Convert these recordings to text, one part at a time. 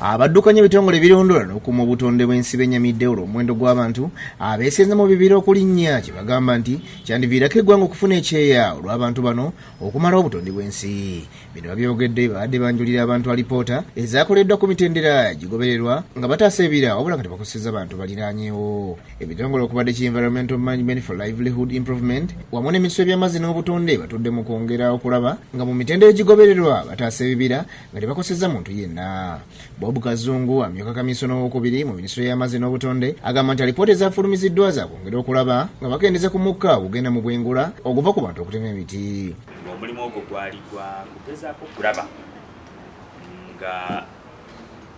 Abaddukanya ebitongole ebirondoola n'okuuma obutonde bw'ensi bennyamidde olw'omuwendo gw'abantu abeesenze mu bibira okulinnya kye bagamba nti kyandiviirako eggwanga okufuna ekyeya olw'abantu bano okumalawo obutonde bw'ensi. Bino babyogedde babadde banjulira abantu alipoota ezaakoleddwa ku mitendera gigobererwa nga bataasa ebibira wabula nga tebakosezza bantu baliraanyeewo. Ebitongole okubadde ki Environmental Management for Livelihood Improvement wamu n'eminisitule by'amazzi n'obutonde batudde mu kwongera okulaba nga mu mitendera egigobererwa bataasa ebibira nga tebakosezza muntu yenna. Bob Kazungu amyuka kaminsona owokubiri mu minisitule y'amazzi n'obutonde agamba nti alipoota ezaafulumiziddwa zakwongera okulaba nga bakendeeza ku mukka ogenda mu bwengula oguva ku bantu okutema emiti. Omulimu ogwo gwali gwa kugezaako kulaba nga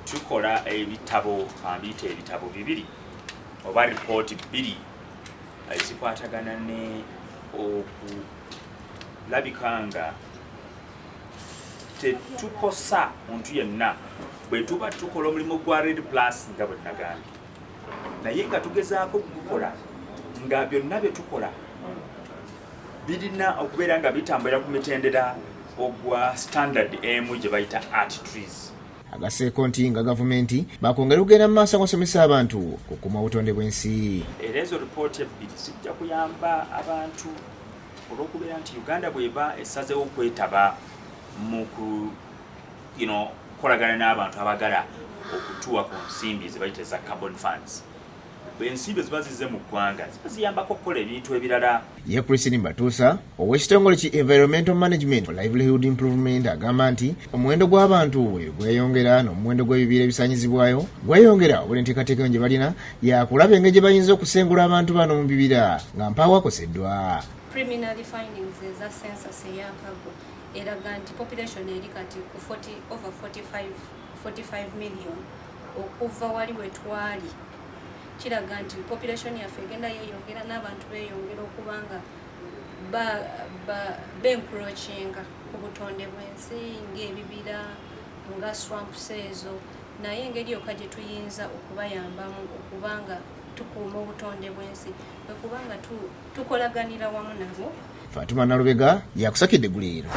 tukola ebitabo ambiyita ebitabo bibiri oba ripooti bbiri ezikwatagana ne okulabika nga tetukosa muntu yenna bwe tuba tukola omulimu gwa Red Plus nga bwe nagambye, naye nga tugezaako kugukola nga byonna bye tukola birina okubeera nga bitambulira ku mitendera ogwa standard emu gye bayita art trees. Agaseeko nti nga gavumenti bakwongera okugenda mu maaso ng'osomesa abantu okukuuma obutonde bw'ensi. Era ezo ripooti ebbiri zijja kuyamba abantu olw'okubeera nti Uganda bw'eba esazeewo okwetaba mu kolagana n'abantu abagala okutuwa ku nsimbi ze bayita za carbon funds. Ensimbi ziba zizze mu ggwanga ziba ziyambako okukola ebintu ebirala. Ye Christine Batuusa ow'ekitongole ki Environmental Management for Livelihood Improvement agamba nti omuwendo gw'abantu gweyongera n'omuwendo gw'ebibira ebisaanyizibwayo gweyongera obuli enteekateeka gye balina yakulaba engeri gye bayinza okusengula abantu bano mu bibira nga mpaawo akoseddwa. Preliminary findings eza census eyakago eraga nti population eri kati ku over 45 million okuva wali wetwali. Kiraga nti population yaffe egenda yeeyongera n'abantu beeyongera okuba nga bencroachinga ku butonde bw'ensi ng'ebibira nga swamps ezo, naye engeri yokka gye tuyinza okubayambamu okuba nga tukuuma obutonde bw'ensi bwe kuba nga tukolaganira wamu nabo. Fatuma Nalubega yakusakidde egguliro.